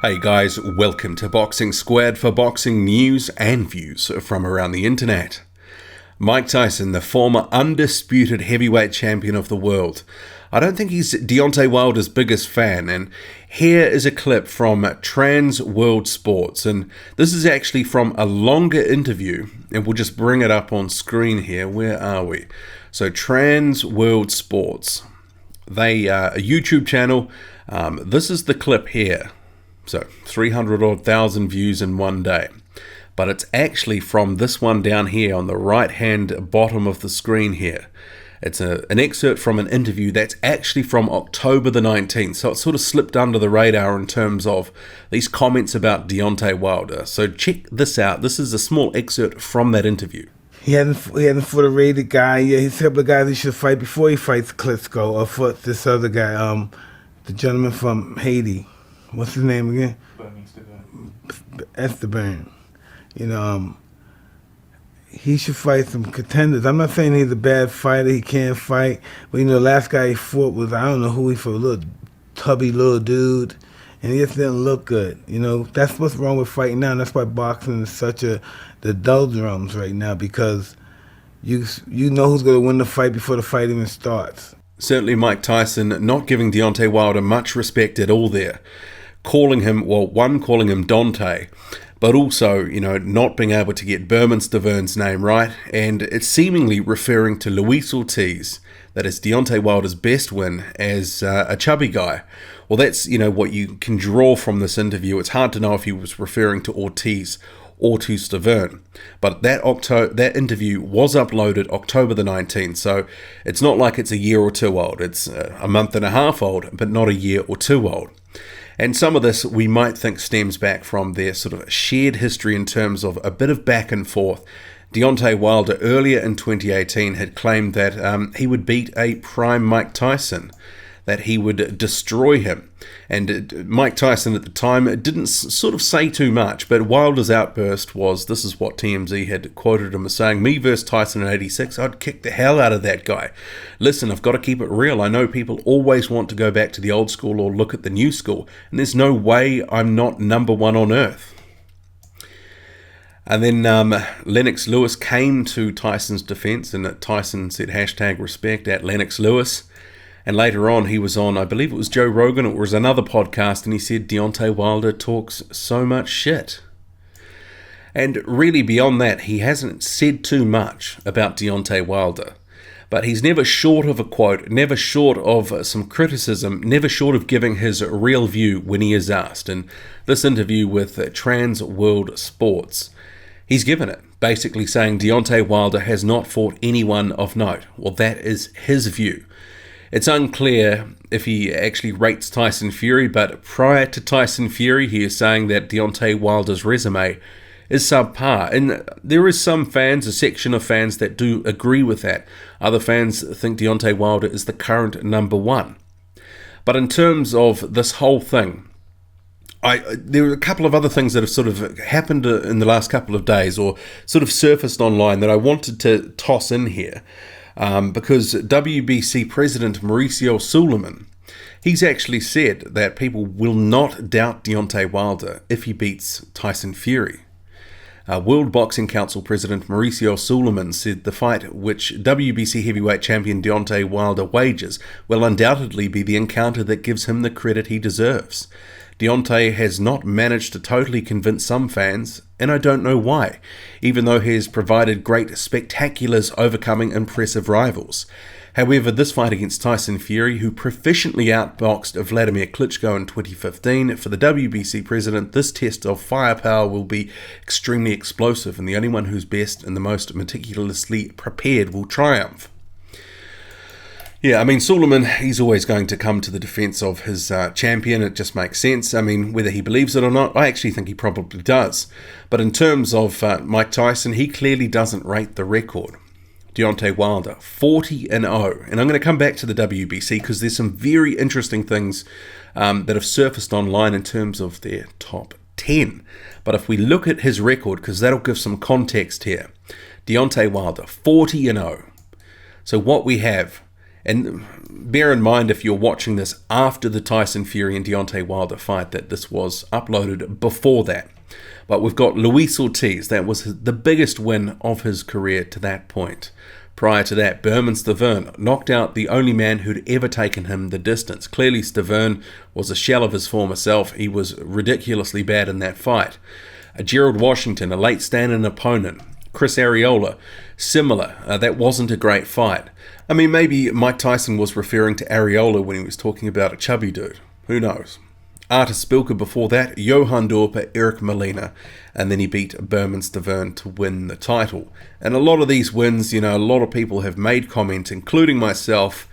Hey guys, welcome to Boxing Squared for boxing news and views from around the internet. Mike Tyson, the former undisputed heavyweight champion of the world. I don't think he's Deontay Wilder's biggest fan, and here is a clip from Trans World Sports, and this is actually from a longer interview, and we'll just bring it up on screen here. Where are we? So Trans World Sports, they are a YouTube channel. This is the clip here. So 300,000 views in one day. But it's actually from this one down here on the right hand bottom of the screen here. It's an excerpt from an interview that's actually from October the 19th. So it sort of slipped under the radar in terms of these comments about Deontay Wilder. So check this out. This is a small excerpt from that interview. He hadn't fought a rated guy. Yeah, he's a couple of guys he should fight before he fights Klitschko or fought this other guy, the gentleman from Haiti. What's his name again? Esteban. He should fight some contenders. I'm not saying he's a bad fighter, he can't fight, but the last guy he fought was, I don't know who he fought, a little tubby little dude, and he just didn't look good. That's what's wrong with fighting now, and that's why boxing is such the doldrums right now, because you know who's going to win the fight before the fight even starts. Certainly Mike Tyson not giving Deontay Wilder much respect at all there. Calling him Dante, but also, not being able to get Bermans-Devern's name right, and it's seemingly referring to Luis Ortiz, that is Deontay Wilder's best win, as a chubby guy. Well, that's, what you can draw from this interview. It's hard to know if he was referring to Ortiz or to Stavern. But that interview was uploaded October the 19th, so it's not like it's a year or two old. It's a month and a half old, but not a year or two old. And some of this we might think stems back from their sort of shared history in terms of a bit of back and forth. Deontay Wilder earlier in 2018 had claimed that he would beat a prime Mike Tyson, that he would destroy him. And Mike Tyson at the time didn't sort of say too much, but Wilder's outburst was, this is what TMZ had quoted him as saying, "Me versus Tyson in 86, I'd kick the hell out of that guy. Listen, I've got to keep it real. I know people always want to go back to the old school or look at the new school, and there's no way I'm not number one on earth." And then Lennox Lewis came to Tyson's defense, and Tyson said #respect at Lennox Lewis. And later on, he was on, I believe it was Joe Rogan, or it was another podcast, and he said Deontay Wilder talks so much shit. And really beyond that, he hasn't said too much about Deontay Wilder. But he's never short of a quote, never short of some criticism, never short of giving his real view when he is asked. And this interview with Trans World Sports, he's given it, basically saying Deontay Wilder has not fought anyone of note. Well, that is his view. It's unclear if he actually rates Tyson Fury, but prior to Tyson Fury, he is saying that Deontay Wilder's resume is subpar. And there is some fans, a section of fans that do agree with that. Other fans think Deontay Wilder is the current number one. But in terms of this whole thing, there are a couple of other things that have sort of happened in the last couple of days, or sort of surfaced online, that I wanted to toss in here. Because WBC President Mauricio Sulaiman, he's actually said that people will not doubt Deontay Wilder if he beats Tyson Fury. World Boxing Council President Mauricio Sulaiman said the fight which WBC heavyweight champion Deontay Wilder wages will undoubtedly be the encounter that gives him the credit he deserves. Deontay has not managed to totally convince some fans, and I don't know why, even though he has provided great spectaculars overcoming impressive rivals. However, this fight against Tyson Fury, who proficiently outboxed Vladimir Klitschko in 2015, for the WBC president, this test of firepower will be extremely explosive, and the only one who's best and the most meticulously prepared will triumph. Yeah, Sulaiman, he's always going to come to the defense of his champion. It just makes sense. whether he believes it or not, I actually think he probably does. But in terms of Mike Tyson, he clearly doesn't rate the record. Deontay Wilder, 40-0. And I'm going to come back to the WBC because there's some very interesting things that have surfaced online in terms of their top 10. But if we look at his record, because that'll give some context here, Deontay Wilder, 40-0. So what we have And bear in mind, if you're watching this after the Tyson Fury and Deontay Wilder fight, that this was uploaded before that. But we've got Luis Ortiz. That was the biggest win of his career to that point. Prior to that, Bermane Stiverne knocked out the only man who'd ever taken him the distance. Clearly, Stiverne was a shell of his former self. He was ridiculously bad in that fight. Gerald Washington, a late stand-in opponent. Chris Arreola, similar. That wasn't a great fight. I mean, maybe Mike Tyson was referring to Arreola when he was talking about a chubby dude. Who knows? Artur Szpilka before that, Johan Dorper, Eric Molina, and then he beat Bermane Stiverne to win the title. And a lot of these wins, a lot of people have made comments, including myself.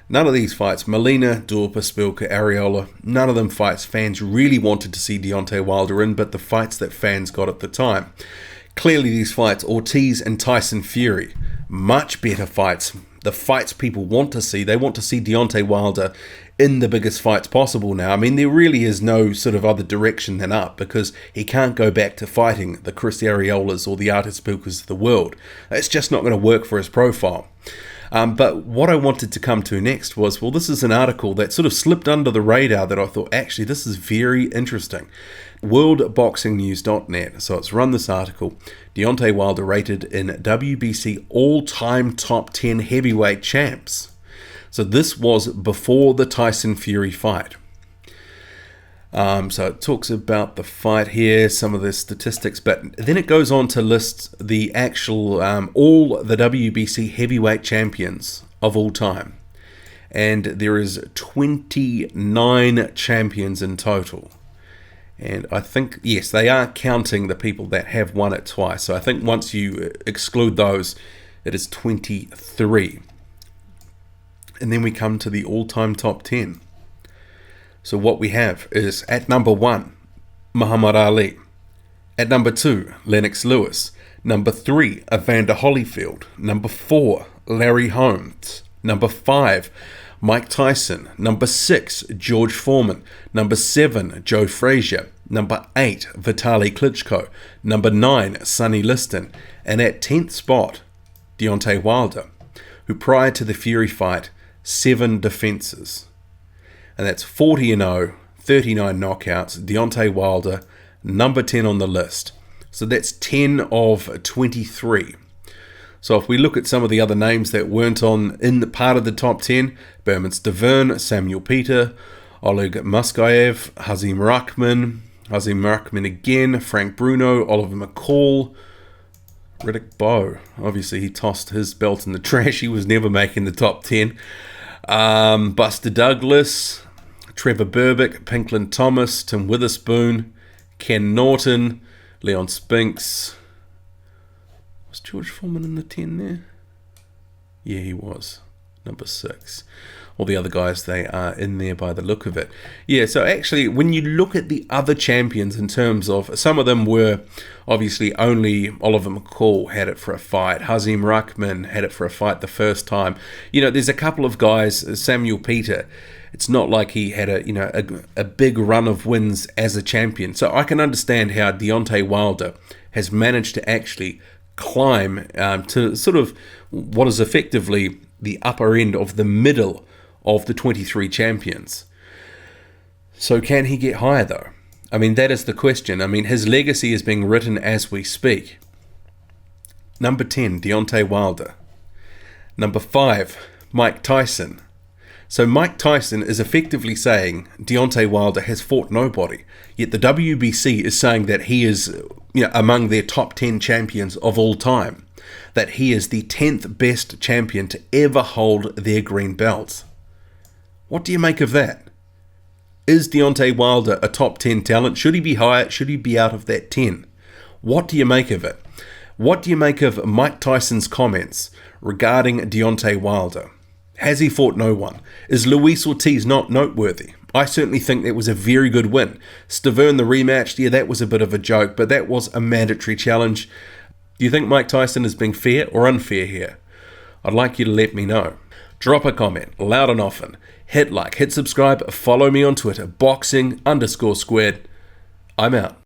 None of these fights, Molina, Dorper, Szpilka, Arreola, none of them fights fans really wanted to see Deontay Wilder in, but the fights that fans got at the time. Clearly these fights, Ortiz and Tyson Fury, much better fights. The fights people want to see. They want to see Deontay Wilder in the biggest fights possible now. I mean, there really is no sort of other direction than up, because he can't go back to fighting the Chris Arreolas or the Artur Szpilkas of the world. It's just not going to work for his profile. But what I wanted to come to next was, well, this is an article that sort of slipped under the radar that I thought, actually, this is very interesting. WorldBoxingNews.net. So it's run this article. Deontay Wilder rated in WBC all-time top 10 heavyweight champs. So this was before the Tyson Fury fight. So it talks about the fight here, some of the statistics, but then it goes on to list the actual, all the WBC heavyweight champions of all time. And there is 29 champions in total. And I think, yes, they are counting the people that have won it twice. So I think once you exclude those, it is 23. And then we come to the all-time top 10. So what we have is, at number 1, Muhammad Ali. At number 2, Lennox Lewis. Number 3, Evander Holyfield. Number 4, Larry Holmes. Number 5, Mike Tyson. Number 6, George Foreman. Number 7, Joe Frazier. Number 8, Vitaly Klitschko. Number 9, Sonny Liston. And at 10th spot, Deontay Wilder, who prior to the Fury fight, 7 defenses. And that's 40-0, 39 knockouts. Deontay Wilder, number 10 on the list. So that's 10 of 23. So if we look at some of the other names that weren't in the part of the top 10, Bermane Stiverne, Samuel Peter, Oleg Muskayev, Hazim Rahman again, Frank Bruno, Oliver McCall, Riddick Bowe. Obviously he tossed his belt in the trash. He was never making the top 10. Buster Douglas, Trevor Berbick, Pinklin Thomas, Tim Witherspoon, Ken Norton, Leon Spinks. Was George Foreman in the 10 there? Yeah, he was. Number 6. All the other guys, they are in there by the look of it. Yeah, so actually, when you look at the other champions in terms of, some of them were obviously only Oliver McCall had it for a fight. Hazim Rahman had it for a fight the first time. There's a couple of guys, Samuel Peter, it's not like he had a big run of wins as a champion. So I can understand how Deontay Wilder has managed to actually climb to sort of what is effectively the upper end of the middle of the 23 champions. So can he get higher though? I mean, that is the question. I mean, his legacy is being written as we speak. Number 10, Deontay Wilder. Number 5, Mike Tyson. So Mike Tyson is effectively saying Deontay Wilder has fought nobody, yet the WBC is saying that he is among their top 10 champions of all time, that he is the 10th best champion to ever hold their green belts. What do you make of that? Is Deontay Wilder a top 10 talent? Should he be higher? Should he be out of that 10? What do you make of it? What do you make of Mike Tyson's comments regarding Deontay Wilder? Has he fought no one? Is Luis Ortiz not noteworthy? I certainly think that was a very good win. Stiverne, the rematch, yeah, that was a bit of a joke, but that was a mandatory challenge. Do you think Mike Tyson is being fair or unfair here? I'd like you to let me know. Drop a comment, loud and often. Hit like, hit subscribe, follow me on Twitter, boxing_squared. I'm out.